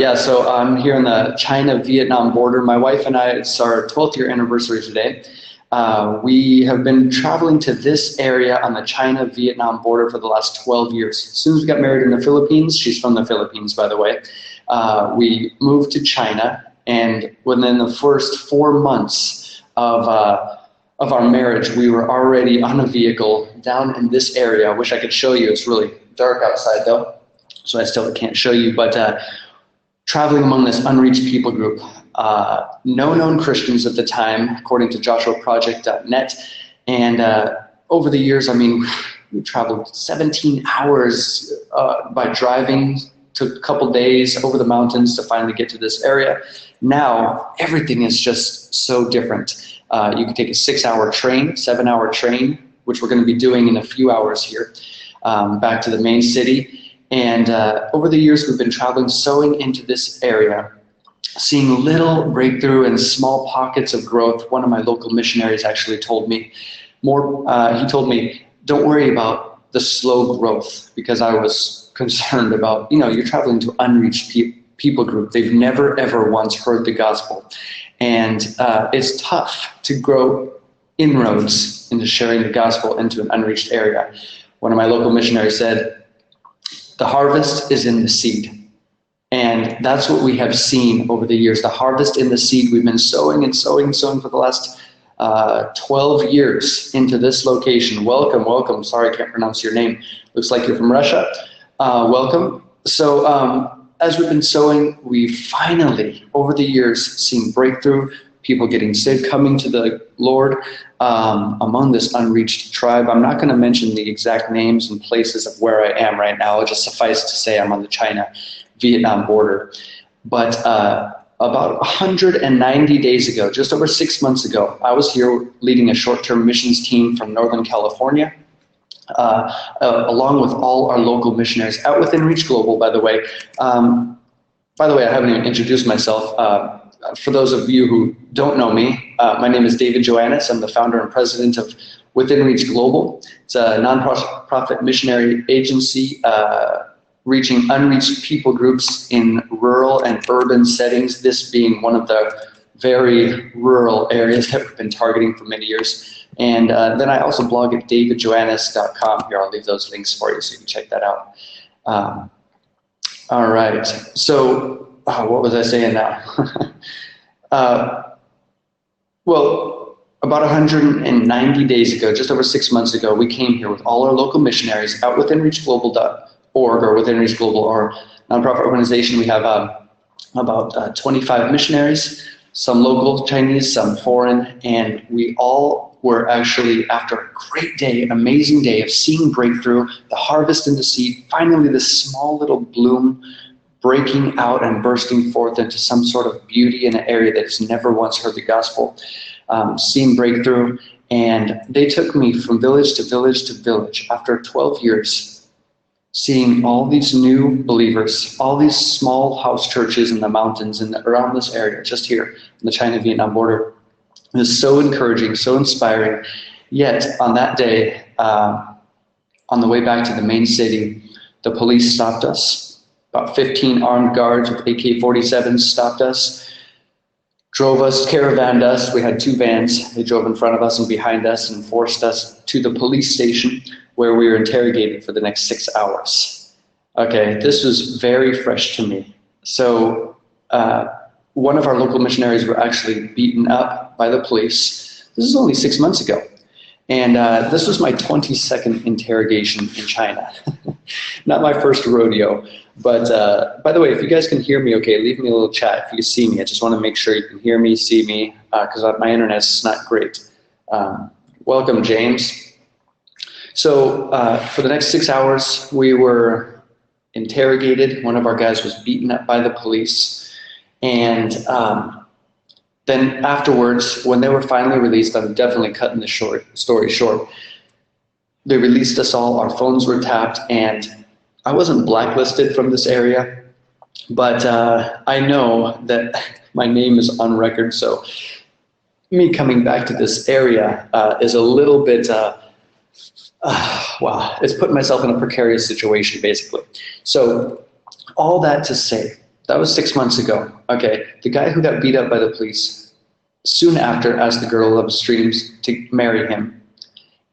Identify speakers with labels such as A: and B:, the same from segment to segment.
A: Yeah, so I'm here on the China-Vietnam border. My wife and I, it's our 12th year anniversary today. We have been traveling to this area on the China-Vietnam border for the last 12 years. As soon as we got married in the Philippines, she's from the Philippines, by the way, we moved to China, and within the first 4 months of our marriage, we were already on a vehicle down in this area. I wish I could show you. It's really dark outside, though, so I still can't show you, but traveling among this unreached people group. No known Christians at the time, according to JoshuaProject.net. And over the years, I mean, we traveled 17 hours by driving, took a couple days over the mountains to finally get to this area. Now, everything is just so different. You can take a 6-hour train, 7-hour train, which we're going to be doing in a few hours here, back to the main city. And over the years, we've been traveling, sowing into this area, seeing little breakthrough and small pockets of growth. One of my local missionaries actually told me he told me, don't worry about the slow growth, because I was concerned about, you're traveling to unreached people group. They've never, ever once heard the gospel. And it's tough to grow inroads into sharing the gospel into an unreached area. One of my local missionaries said, the harvest is in the seed. And that's what we have seen over the years, the harvest in the seed. We've been sowing and sowing and sowing for the last 12 years into this location. Welcome, welcome. Sorry, I can't pronounce your name. Looks like you're from Russia. Welcome. So as we've been sowing, we finally, over the years, seen breakthrough, people getting saved, coming to the Lord among this unreached tribe. I'm not going to mention the exact names and places of where I am right now. I'll just suffice to say I'm on the China-Vietnam border. But about 190 days ago, just over 6 months ago, I was here leading a short-term missions team from Northern California, along with all our local missionaries out within Reach Global, by the way. I haven't even introduced myself. For those of you who don't know me, my name is David Joannis. I'm the founder and president of Within Reach Global. It's a nonprofit missionary agency reaching unreached people groups in rural and urban settings, this being one of the very rural areas that we've been targeting for many years. And then I also blog at davidjoannis.com. Here, I'll leave those links for you so you can check that out. All right, so what was I saying now? Well, about 190 days ago, just over 6 months ago, we came here with all our local missionaries out within ReachGlobal.org, or within Reach Global, or nonprofit organization. We have about 25 missionaries, some local Chinese, some foreign, and we all were actually, after a great day, an amazing day of seeing breakthrough, the harvest in the seed, finally this small little bloom breaking out and bursting forth into some sort of beauty in an area that has never once heard the gospel, seeing breakthrough. And they took me from village to village to village after 12 years, seeing all these new believers, all these small house churches in the mountains and around this area, just here on the China-Vietnam border. It was so encouraging, so inspiring. Yet on that day, on the way back to the main city, the police stopped us. About 15 armed guards with AK-47s stopped us, drove us, caravanned us. We had 2 vans. They drove in front of us and behind us and forced us to the police station, where we were interrogated for the next 6 hours. Okay, this was very fresh to me. So one of our local missionaries were actually beaten up by the police. This is only 6 months ago. And this was my 22nd interrogation in China. Not my first rodeo. But by the way, if you guys can hear me okay, leave me a little chat if you can see me. I just want to make sure you can hear me, see me, because my internet's not great. Welcome, James. So for the next 6 hours, we were interrogated. One of our guys was beaten up by the police. And then afterwards, when they were finally released, I'm definitely cutting the story short, they released us all, our phones were tapped, and I wasn't blacklisted from this area, but I know that my name is on record, so me coming back to this area is a little bit, it's putting myself in a precarious situation, basically. So all that to say, That was 6 months ago. Okay. The guy who got beat up by the police soon after asked the girl of his dreams to marry him.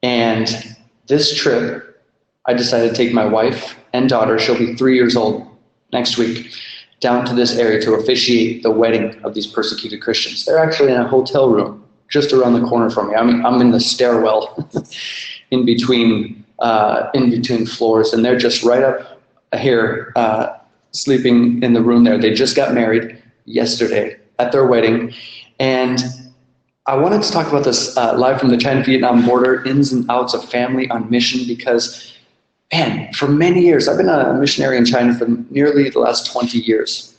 A: And this trip, I decided to take my wife and daughter, she'll be 3 years old next week, down to this area to officiate the wedding of these persecuted Christians. They're actually in a hotel room just around the corner from me. I'm in the stairwell in between floors, and they're just right up here sleeping in the room there. They just got married yesterday at their wedding. And I wanted to talk about this live from the China-Vietnam border, ins and outs of family on mission, because, man, for many years, I've been a missionary in China for nearly the last 20 years.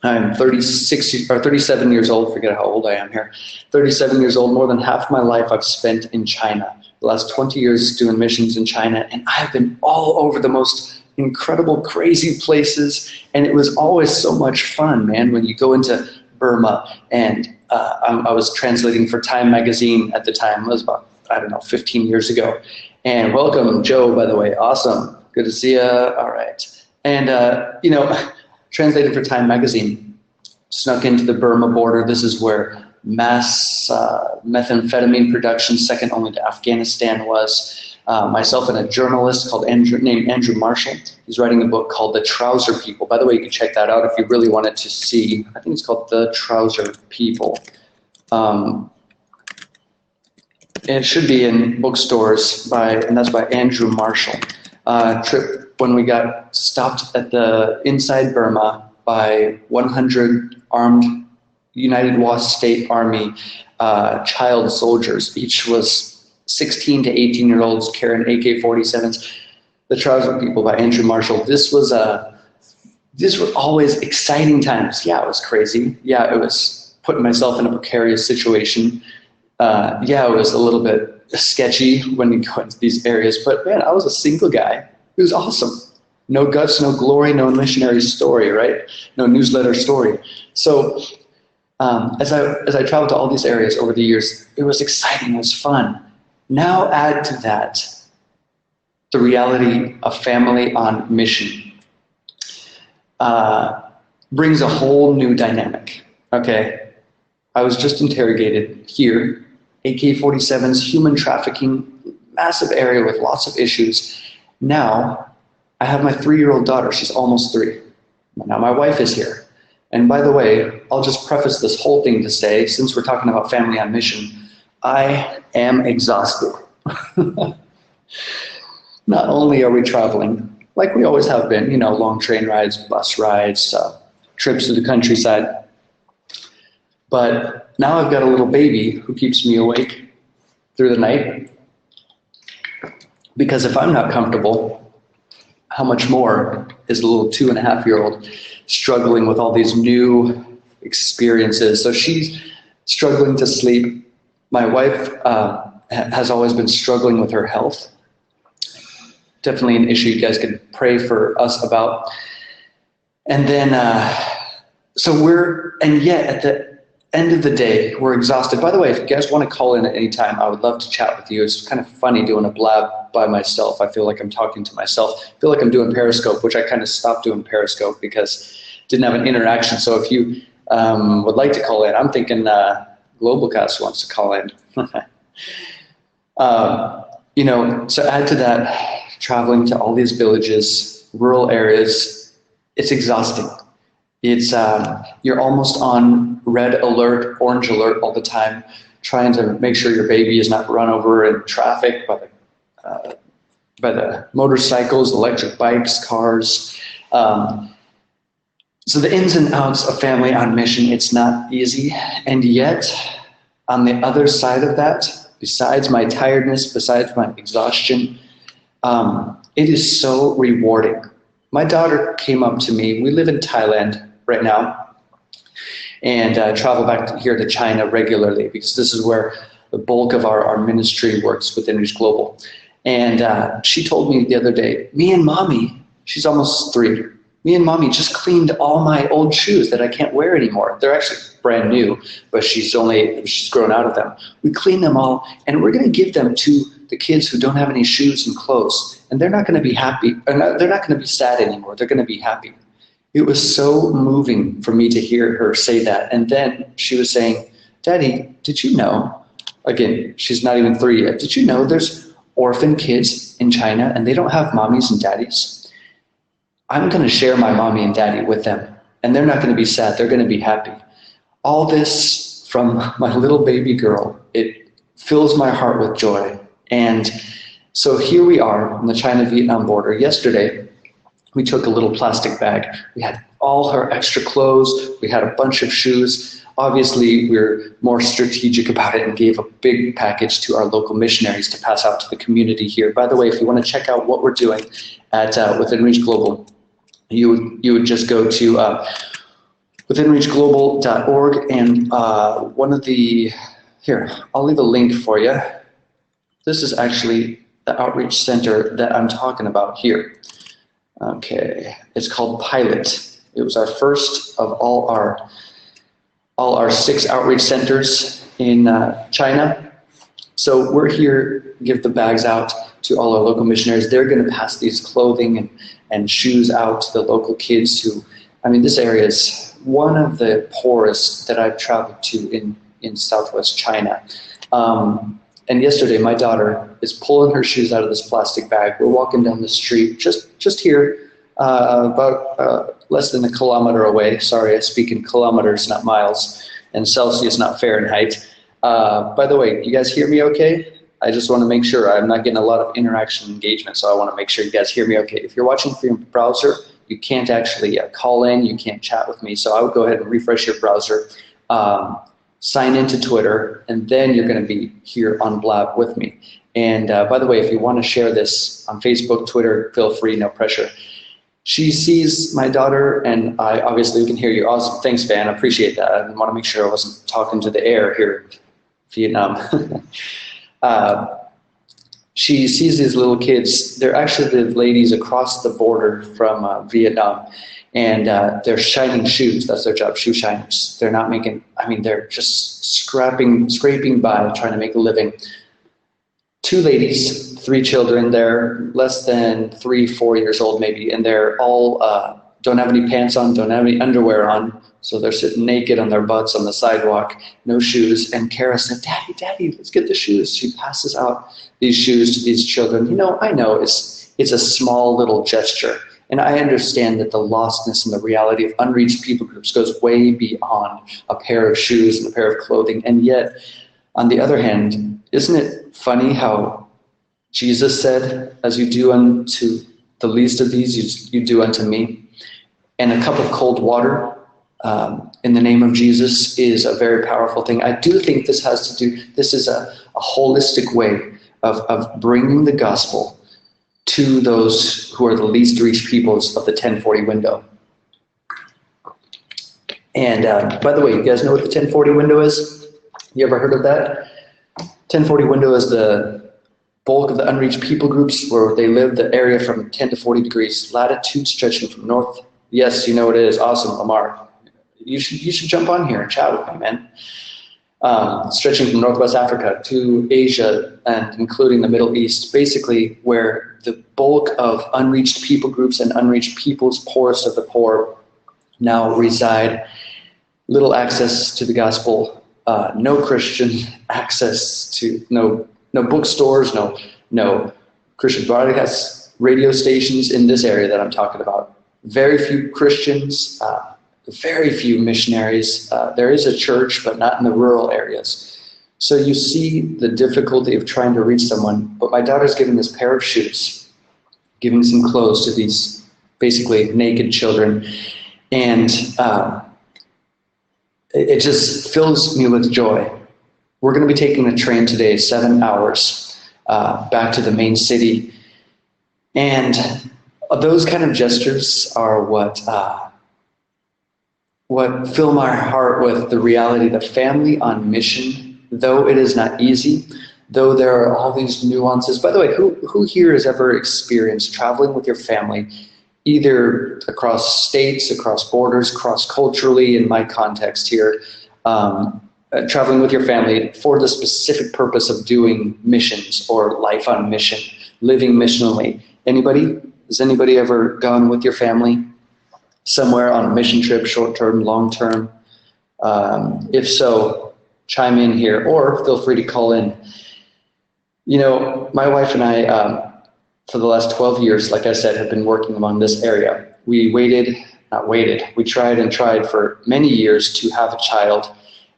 A: I'm 37 years old, forget how old I am here. 37 years old, more than half my life I've spent in China. The last 20 years doing missions in China, and I've been all over the most incredible, crazy places, and it was always so much fun, man, when you go into Burma, and I was translating for Time magazine at the time. It was about, 15 years ago. And welcome, Joe, by the way. Awesome. Good to see you. All right. And, translated for Time magazine, snuck into the Burma border. This is where mass methamphetamine production, second only to Afghanistan, was. Myself and a journalist named Andrew Marshall. He's writing a book called The Trouser People. By the way, you can check that out if you really wanted to see. I think it's called The Trouser People. It should be in bookstores and that's by Andrew Marshall. Trip when we got stopped at the inside Burma by 100 armed United Wasp State Army child soldiers. Each was 16 to 18-year-olds carrying AK-47s. The Trouser People by Andrew Marshall. These were always exciting times. Yeah, it was crazy. Yeah, it was putting myself in a precarious situation. Yeah, it was a little bit sketchy when you go into these areas. But man, I was a single guy. It was awesome. No guts, no glory, no missionary story, right? No newsletter story. So as I traveled to all these areas over the years, it was exciting. It was fun. Now add to that the reality of family on mission. Brings a whole new dynamic, okay? I was just interrogated here, AK-47s, human trafficking, massive area with lots of issues. Now, I have my 3-year-old daughter, she's almost 3. Now my wife is here. And by the way, I'll just preface this whole thing to say, since we're talking about family on mission, I am exhausted. Not only are we traveling, like we always have been, long train rides, bus rides, trips to the countryside, but now I've got a little baby who keeps me awake through the night, because if I'm not comfortable, how much more is a little 2.5-year-old struggling with all these new experiences? So she's struggling to sleep. My wife has always been struggling with her health. Definitely an issue you guys could pray for us about. And then, yet at the end of the day, we're exhausted. By the way, if you guys want to call in at any time, I would love to chat with you. It's kind of funny doing a blab by myself. I feel like I'm talking to myself. I feel like I'm doing Periscope, which I kind of stopped doing Periscope because it didn't have an interaction. So if you would like to call in, I'm thinking Globalcast wants to call in. So add to that, traveling to all these villages, rural areas, it's exhausting. It's you're almost on red alert, orange alert all the time, trying to make sure your baby is not run over in traffic by the motorcycles, electric bikes, cars. So the ins and outs of family on mission, it's not easy. And yet, on the other side of that, besides my tiredness, besides my exhaustion, it is so rewarding. My daughter came up to me. We live in Thailand right now and travel back here to China regularly because this is where the bulk of our ministry works within Reach Global. And she told me the other day, me and mommy, she's almost 3, me and mommy just cleaned all my old shoes that I can't wear anymore. They're actually brand new, but she's grown out of them. We cleaned them all, and we're going to give them to the kids who don't have any shoes and clothes. And they're not going to be happy. They're not going to be sad anymore. They're going to be happy. It was so moving for me to hear her say that. And then she was saying, Daddy, did you know, again, she's not even 3 yet, did you know there's orphan kids in China and they don't have mommies and daddies? I'm going to share my mommy and daddy with them, and they're not going to be sad. They're going to be happy. All this from my little baby girl, it fills my heart with joy. And so here we are on the China-Vietnam border. Yesterday, we took a little plastic bag. We had all her extra clothes. We had a bunch of shoes. Obviously, we're more strategic about it and gave a big package to our local missionaries to pass out to the community here. By the way, if you want to check out what we're doing at Within Reach Global, you would just go to withinreachglobal.org, and one of the, here, I'll leave a link for you. This is actually the outreach center that I'm talking about here. Okay, it's called Pilot. It was our first of all our 6 outreach centers in China. So we're here, give the bags out to all our local missionaries. They're going to pass these clothing and shoes out to the local kids who, I mean, this area is one of the poorest that I've traveled to in Southwest China. And yesterday, my daughter is pulling her shoes out of this plastic bag. We're walking down the street, just here, about less than a kilometer away. Sorry, I speak in kilometers, not miles, and Celsius, not Fahrenheit. By the way, you guys hear me okay? I just want to make sure I'm not getting a lot of interaction engagement, so I want to make sure you guys hear me okay. If you're watching from your browser, you can't actually call in, you can't chat with me, so I would go ahead and refresh your browser, sign into Twitter, and then you're going to be here on Blab with me. And by the way, if you want to share this on Facebook, Twitter, feel free, no pressure. She sees my daughter, and I obviously can hear you. Awesome, thanks, Van, I appreciate that. I want to make sure I wasn't talking to the air here in Vietnam. She sees these little kids. They're actually the ladies across the border from Vietnam, and they're shining shoes. That's their job, shoe shiners. They're not making, I mean, they're just scraping by, trying to make a living. 2 ladies, 3 children. They're less than 3-4 years old maybe, and they're all don't have any pants on, don't have any underwear on, so they're sitting naked on their butts on the sidewalk, no shoes. And Kara said, Daddy, let's get the shoes. She passes out these shoes to these children. You know, I know it's a small little gesture, and I understand that the lostness and the reality of unreached people groups goes way beyond a pair of shoes and a pair of clothing. And yet, on the other hand, isn't it funny how Jesus said, as you do unto the least of these, you do unto me? And a cup of cold water in the name of Jesus is a very powerful thing. I do think this is a holistic way of bringing the gospel to those who are the least reached peoples of the 1040 window. And by the way, you guys know what the 1040 window is? You ever heard of that? 1040 window is the bulk of the unreached people groups where they live, the area from 10 to 40 degrees latitude, stretching from north. Yes, you know what it is. Awesome, Lamar. You should jump on here and chat with me, man. Stretching from Northwest Africa to Asia and including the Middle East, basically where the bulk of unreached people groups and unreached peoples, poorest of the poor, now reside. Little access to the gospel, no Christian access to, no bookstores, no Christian broadcast radio stations in this area that I'm talking about. Very few Christians, very few missionaries. There is a church, but not in the rural areas. So you see the difficulty of trying to reach someone. But my daughter's giving this pair of shoes, giving some clothes to these basically naked children. And it just fills me with joy. We're going to be taking a train today, 7 hours, back to the main city. And those kind of gestures are what fill my heart with the reality that family on mission, though it is not easy, though there are all these nuances. By the way, who here has ever experienced traveling with your family, either across states, across borders, cross-culturally, in my context here, traveling with your family for the specific purpose of doing missions or life on mission, living missionally? Anybody? Has anybody ever gone with your family somewhere on a mission trip, short-term, long-term? If so, chime in here or feel free to call in. You know, my wife and I, for the last 12 years, like I said, have been working among this area. We tried and tried for many years to have a child,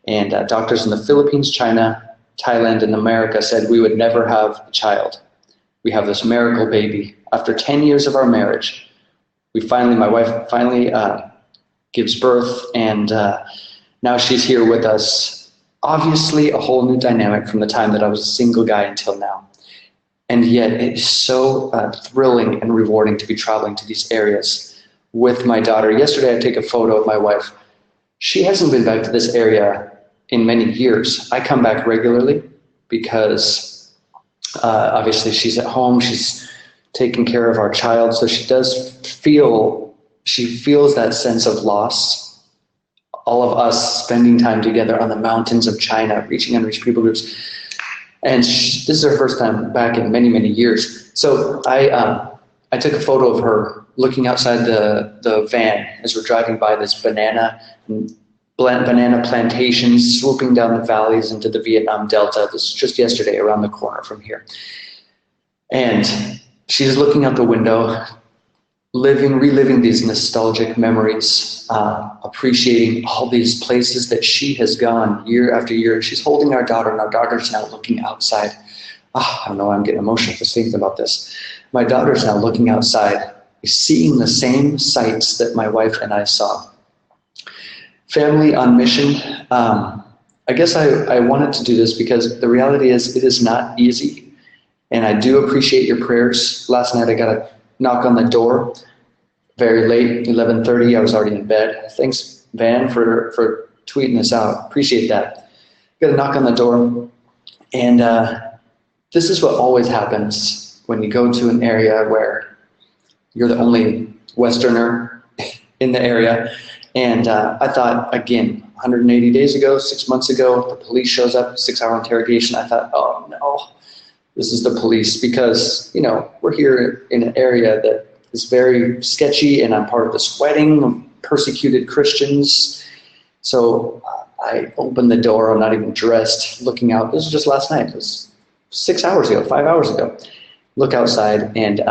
A: and doctors in the Philippines, China, Thailand, and America said we would never have a child. We have this miracle baby. After 10 years of our marriage, my wife finally gives birth, and now she's here with us. Obviously, a whole new dynamic from the time that I was a single guy until now. And yet, it is so thrilling and rewarding to be traveling to these areas with my daughter. Yesterday, I took a photo of my wife. She hasn't been back to this area in many years. I come back regularly because obviously she's at home. She's taking care of our child. So she feels that sense of loss. All of us spending time together on the mountains of China, reaching unreached people groups. And this is her first time back in many, many years. So I took a photo of her looking outside the van as we're driving by this banana plantations swooping down the valleys into the Vietnam Delta. This was just yesterday around the corner from here. And she's looking out the window, reliving these nostalgic memories, appreciating all these places that she has gone year after year. She's holding our daughter, and our daughter's now looking outside. I don't know why I'm getting emotional just thinking about this. My daughter's now looking outside, seeing the same sights that my wife and I saw. Family on mission. I guess I wanted to do this because the reality is it is not easy, and I do appreciate your prayers. Last night I got a knock on the door, very late, 11:30. I was already in bed. Thanks, Van, for tweeting this out. Appreciate that. Got a knock on the door, and this is what always happens when you go to an area where you're the only Westerner in the area. And I thought, again, 180 days ago, 6 months ago, the police shows up, 6-hour interrogation. I thought, oh no, this is the police, because, you know, we're here in an area that is very sketchy, and I'm part of this wedding of persecuted Christians. So I opened the door, I'm not even dressed, looking out. This was just last night. It was 6 hours ago, 5 hours ago. Look outside, and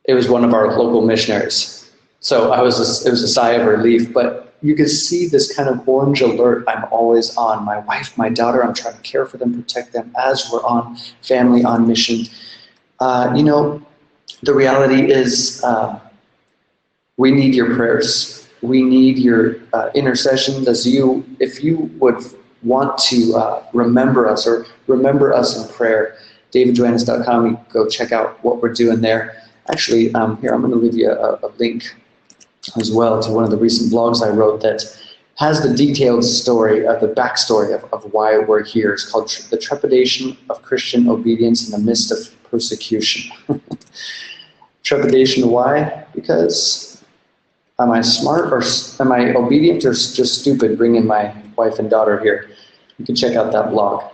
A: it was one of our local missionaries. So it was a sigh of relief, but you could see this kind of orange alert I'm always on. My wife, my daughter, I'm trying to care for them, protect them as we're on family, on mission. You know, the reality is we need your prayers. We need your intercession. If you would want to remember us or remember us in prayer, davidjoannes.com, you go check out what we're doing there. Actually, here, I'm going to leave you a link as well to one of the recent blogs I wrote that has the detailed story of the backstory of why we're here. It's called The Trepidation of Christian Obedience in the Midst of Persecution. Trepidation, why? Because am I smart, or am I obedient, or just stupid bringing my wife and daughter here? You can check out that blog.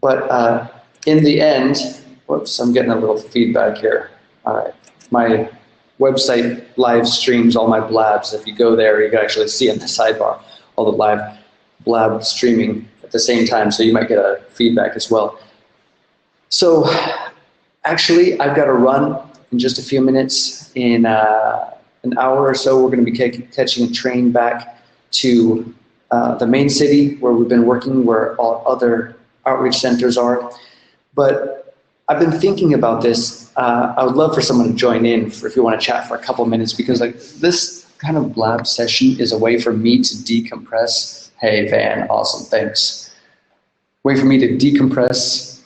A: But in the end, whoops, I'm getting a little feedback here. All right, my website live streams all my blabs. If you go there, you can actually see in the sidebar all the live blab streaming at the same time, so you might get a feedback as well. So actually, I've got to run in just a few minutes. In an hour or so, we're going to be catching a train back to the main city where we've been working, where all other outreach centers are. But I've been thinking about this. I would love for someone to join in if you want to chat for a couple minutes, because like this kind of blab session is a way for me to decompress. Hey, Van, awesome, thanks. Way for me to decompress,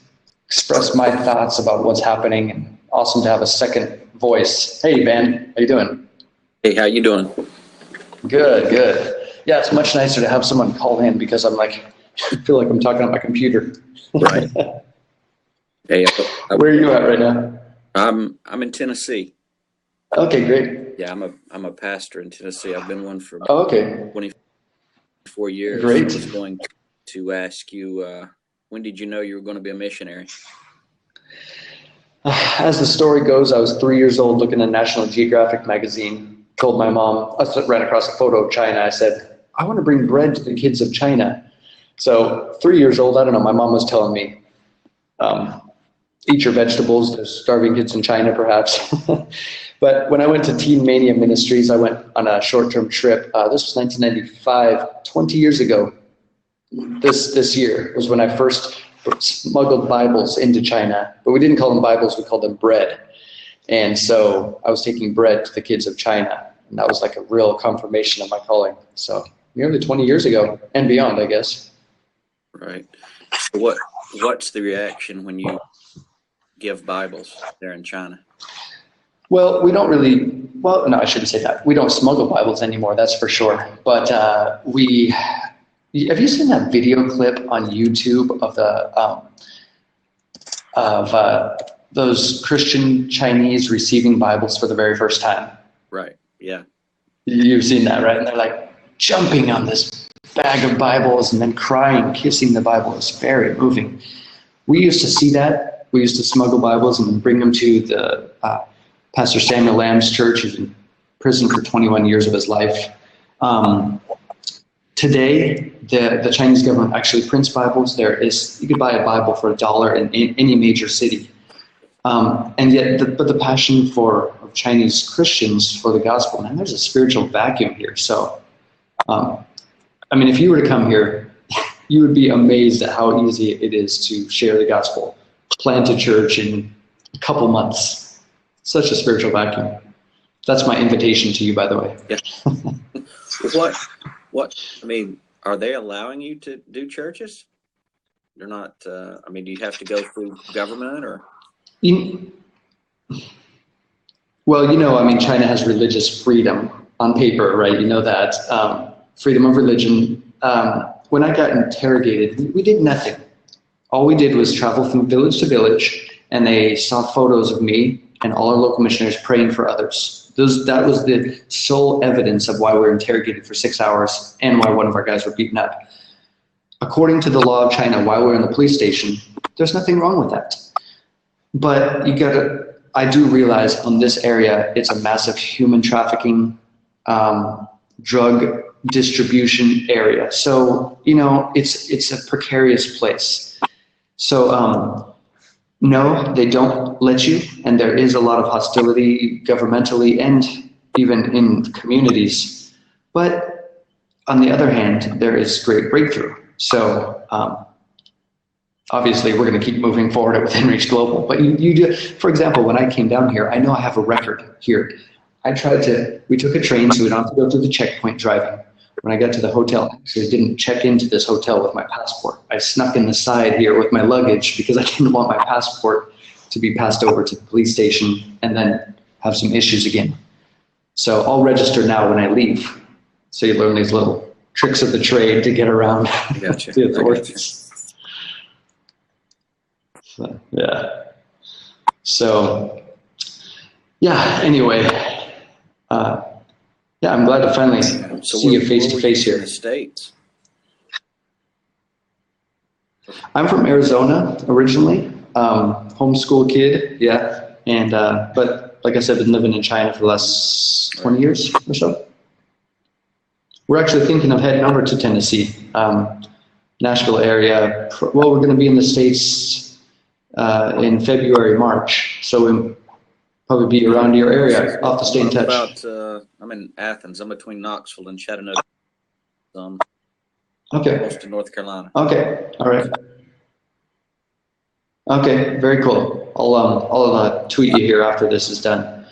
A: express my thoughts about what's happening, and awesome to have a second voice. Hey, Van, how you doing?
B: Hey, how you doing?
A: Good, good. Yeah, it's much nicer to have someone call in, because I'm like, I feel like I'm talking on my computer.
B: Right. Hey,
A: where are you at right now?
B: I'm in Tennessee.
A: Okay, great.
B: Yeah, I'm a pastor in Tennessee. I've been one for 24 years.
A: Great.
B: I was going to ask you, when did you know you were going to be a missionary?
A: As the story goes, I was 3 years old looking at National Geographic magazine, told my mom, I ran across a photo of China. I said, I want to bring bread to the kids of China. So 3 years old, I don't know, my mom was telling me, eat your vegetables, there's starving kids in China perhaps. But when I went to Teen Mania Ministries, I went on a short-term trip. This was 1995, 20 years ago. This year was when I first smuggled Bibles into China, but we didn't call them Bibles, we called them bread. And so I was taking bread to the kids of China, and that was like a real confirmation of my calling. So nearly 20 years ago and beyond, I guess.
B: Right. So what's the reaction when you give Bibles there in China?
A: Well, we don't really, well, no, I shouldn't say that. We don't smuggle Bibles anymore, that's for sure. But have you seen that video clip on YouTube of those Christian Chinese receiving Bibles for the very first time?
B: Right, yeah.
A: You've seen that, right? And they're like jumping on this bag of Bibles and then crying, kissing the Bible. It's very moving. We used to see that. We used to smuggle Bibles and then bring them to the Pastor Samuel Lamb's church. He's in prison for 21 years of his life. Today, the Chinese government actually prints Bibles. You could buy a Bible for $1 in any major city. And yet, the passion of Chinese Christians for the gospel, man, there's a spiritual vacuum here. So, I mean, if you were to come here, you would be amazed at how easy it is to share the gospel, plant a church in a couple months. Such a spiritual vacuum. That's my invitation to you, by the way.
B: Yeah. I mean, are they allowing you to do churches? They're not, I mean, do you have to go through government or?
A: Well, I mean, China has religious freedom on paper, right? You know that. Freedom of religion. When I got interrogated, we did nothing. All we did was travel from village to village, and they saw photos of me and all our local missionaries praying for others. That was the sole evidence of why we were interrogated for 6 hours and why one of our guys were beaten up. According to the law of China, while we're in the police station, there's nothing wrong with that. But I do realize on this area, it's a massive human trafficking, drug distribution area. So, it's a precarious place. So, no, they don't let you, and there is a lot of hostility governmentally and even in communities. But on the other hand, there is great breakthrough. So obviously, we're going to keep moving forward with InReach Global. But you do, for example, when I came down here, I know I have a record here. We took a train, so we don't have to go through the checkpoint driving. When I got to the hotel, actually I didn't check into this hotel with my passport. I snuck in the side here with my luggage because I didn't want my passport to be passed over to the police station and then have some issues again. So I'll register now when I leave. So you learn these little tricks of the trade to get around
B: Gotcha.
A: the authorities. Yeah. So, yeah, anyway. Yeah, I'm glad to finally see you face to face here.
B: In the States?
A: I'm from Arizona originally, homeschool kid, yeah. And but like I said, been living in China for the last 20 years or so. We're actually thinking of heading over to Tennessee, Nashville area. Well, we're going to be in the States in February, March. So we'll probably be around your area. I'll have to stay in touch.
B: I'm in Athens. I'm between Knoxville and Chattanooga.
A: Okay.
B: Close to North Carolina.
A: Okay. All right. Okay. Very cool. I'll tweet you here after this is done.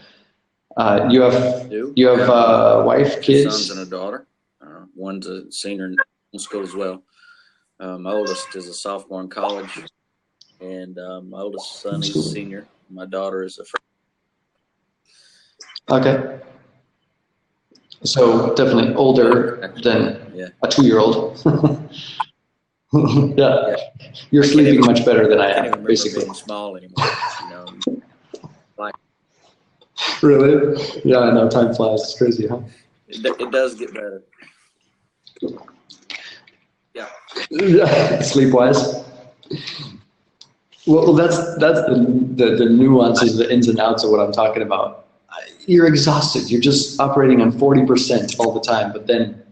A: You have a wife, kids?
B: 2 sons and a daughter. One's a senior in school as well. My oldest is a sophomore in college, and my oldest son is a senior. My daughter is a freshman.
A: Okay. So definitely older than a 2-year-old. Yeah. You're sleeping much better than I am, basically.
B: Being small anymore,
A: Really? Yeah, I know. Time flies. It's crazy, huh?
B: It does get better.
A: Yeah. Sleep-wise. Well, that's the nuances, the ins and outs of what I'm talking about. you're exhausted. You're just operating on 40% all the time. But then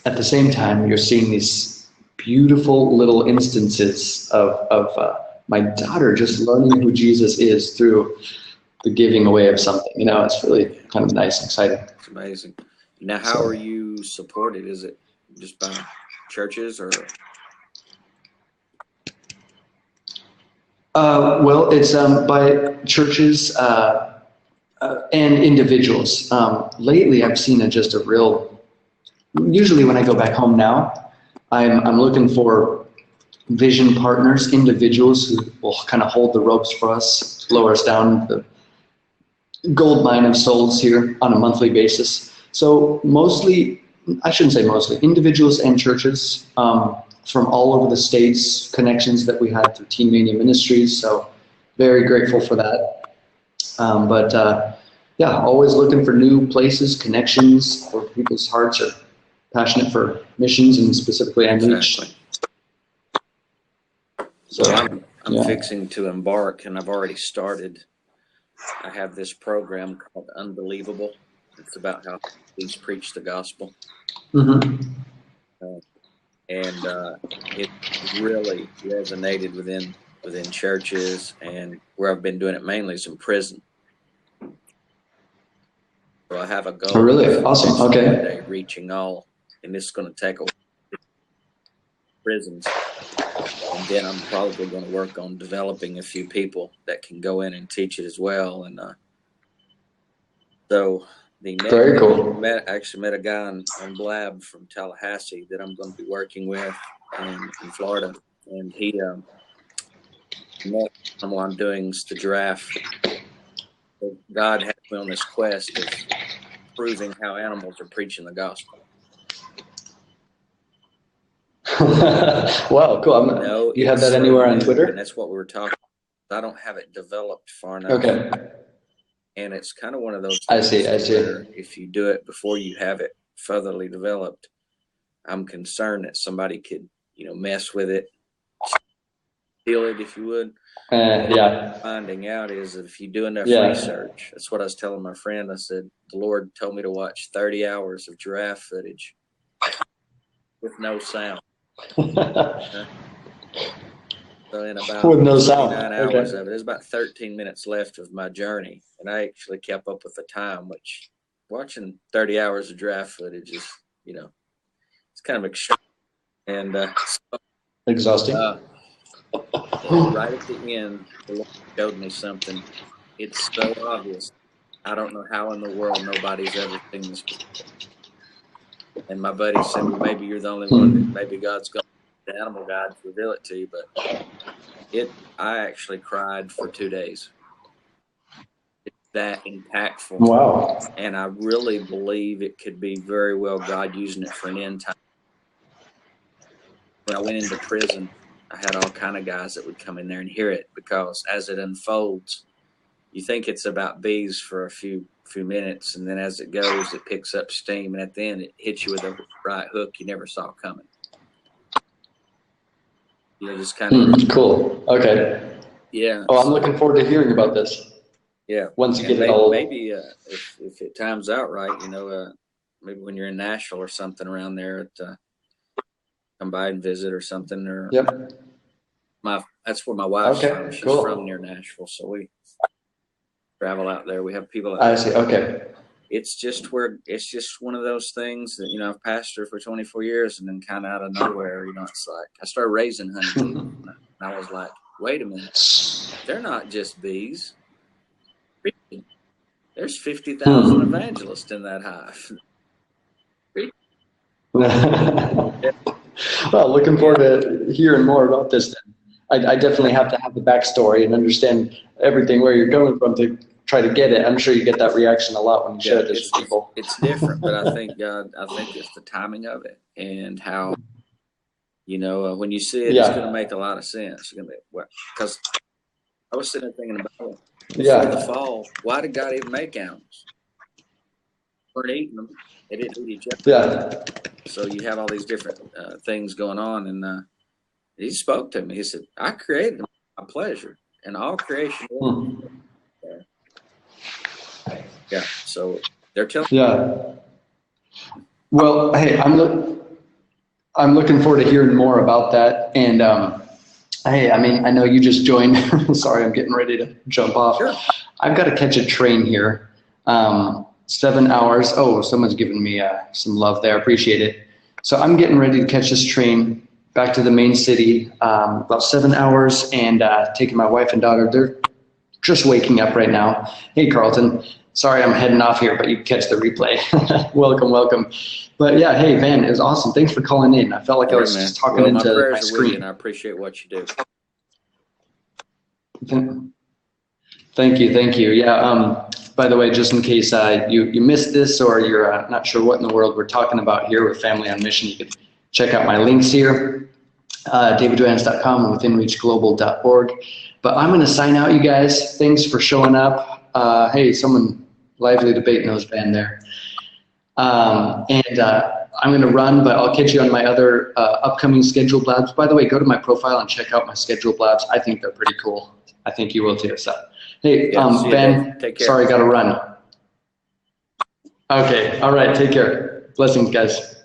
A: at the same time, you're seeing these beautiful little instances of my daughter just learning who Jesus is through the giving away of something. It's really kind of nice and exciting.
B: It's amazing. Now, how are you supported? Is it just by churches or?
A: Well, it's by churches and individuals. Lately, I've seen just a real. Usually, when I go back home now, I'm looking for vision partners, individuals who will kind of hold the ropes for us, lower us down the gold mine of souls here on a monthly basis. So mostly, I shouldn't say mostly, individuals and churches from all over the states, connections that we had through Teen Mania Ministries. So very grateful for that. Yeah, always looking for new places, connections where people's hearts are passionate for missions and specifically outreach.
B: Exactly. So I'm fixing to embark, and I've already started. I have this program called Unbelievable. It's about how please preach the gospel.
A: Mm-hmm.
B: It really resonated within churches, and where I've been doing it mainly is in prison. So I have a goal.
A: Oh, really? Awesome. Okay.
B: One day reaching all, and this is going to take away prisons. And then I'm probably going to work on developing a few people that can go in and teach it as well. And so
A: very cool.
B: Actually met a guy on Blab from Tallahassee that I'm going to be working with in Florida, and he met what I'm doing is the giraffe. So God has me on this quest of proving how animals are preaching the gospel.
A: Wow, cool. You have that anywhere on Twitter?
B: And that's what we were talking about. I don't have it developed far enough.
A: Okay.
B: And it's kind of one of those
A: things I see.
B: If you do it before you have it furtherly developed, I'm concerned that somebody could, mess with it, steal it, if you would.
A: Yeah.
B: Finding out is that if you do enough research, that's what I was telling my friend. I said, the Lord told me to watch 30 hours of giraffe footage with no sound. So in about
A: with no sound.
B: 9 hours of it, there's about 13 minutes left of my journey, and I actually kept up with the time. Which watching 30 hours of giraffe footage is, it's kind of extreme and
A: exhausting.
B: Right at the end, the Lord showed me something. It's so obvious. I don't know how in the world nobody's ever seen this before. And my buddy said, well, maybe you're the only one that maybe God's got the animal guide to reveal it to you. But I actually cried for 2 days. It's that impactful.
A: Wow.
B: And I really believe it could be very well God using it for an end time. When I went into prison, I had all kind of guys that would come in there and hear it, because as it unfolds, you think it's about bees for a few minutes, and then as it goes, it picks up steam, and at the end, it hits you with a right hook you never saw coming. Just kind of
A: cool. Okay.
B: Yeah.
A: Oh, I'm looking forward to hearing about this.
B: Yeah.
A: Once you get it all.
B: Maybe if it times out right, maybe when you're in Nashville or something around there, come by and visit or something. Or
A: yep.
B: That's where my wife's from. She's from near Nashville, so we travel out there. We have people out there.
A: I see. Okay.
B: It's just one of those things that, I've pastored for 24 years, and then kind of out of nowhere, it's like I started raising honeybees, and I was like, wait a minute, they're not just bees. There's 50,000 evangelists in that hive.
A: Well, looking forward to hearing more about this then. I definitely have to have the backstory and understand everything where you're coming from to try to get it. I'm sure you get that reaction a lot when you share this with people.
B: It's different, but I think it's the timing of it and how, when you see it, it's going to make a lot of sense. You're going to be, because I was sitting there thinking about it. Before the fall, why did God even make animals? Weren't eating them. They didn't eat each other.
A: Yeah.
B: So you have all these different things going on, and he spoke to me. He said, I created them by pleasure, and all creation Yeah. So they're telling.
A: Yeah. Well, hey, I'm looking forward to hearing more about that. And hey, I mean, I know you just joined. Sorry, I'm getting ready to jump off.
B: Sure.
A: I've got to catch a train here. 7 hours. Oh, someone's giving me some love there. Appreciate it. So I'm getting ready to catch this train back to the main city. About 7 hours, and taking my wife and daughter. They're just waking up right now. Hey, Carlton. Sorry, I'm heading off here, but you catch the replay. Welcome, welcome. But yeah, hey, Van, it was awesome. Thanks for calling in. I felt like I was just talking
B: my
A: into
B: prayers
A: my
B: are with you,
A: screen.
B: and I appreciate what you do.
A: Thank you, thank you. Yeah. By the way, just in case you missed this or you're not sure what in the world we're talking about here with Family on Mission, you can check out my links here, davidjohannes.com and withinreachglobal.org. But I'm going to sign out, you guys. Thanks for showing up. Hey, someone lively debate knows Van there. I'm going to run, but I'll catch you on my other upcoming scheduled blabs. By the way, go to my profile and check out my scheduled blabs. I think they're pretty cool. I think you will too. So, hey, Ben, sorry, got to run. Okay, all right, take care. Blessings, guys.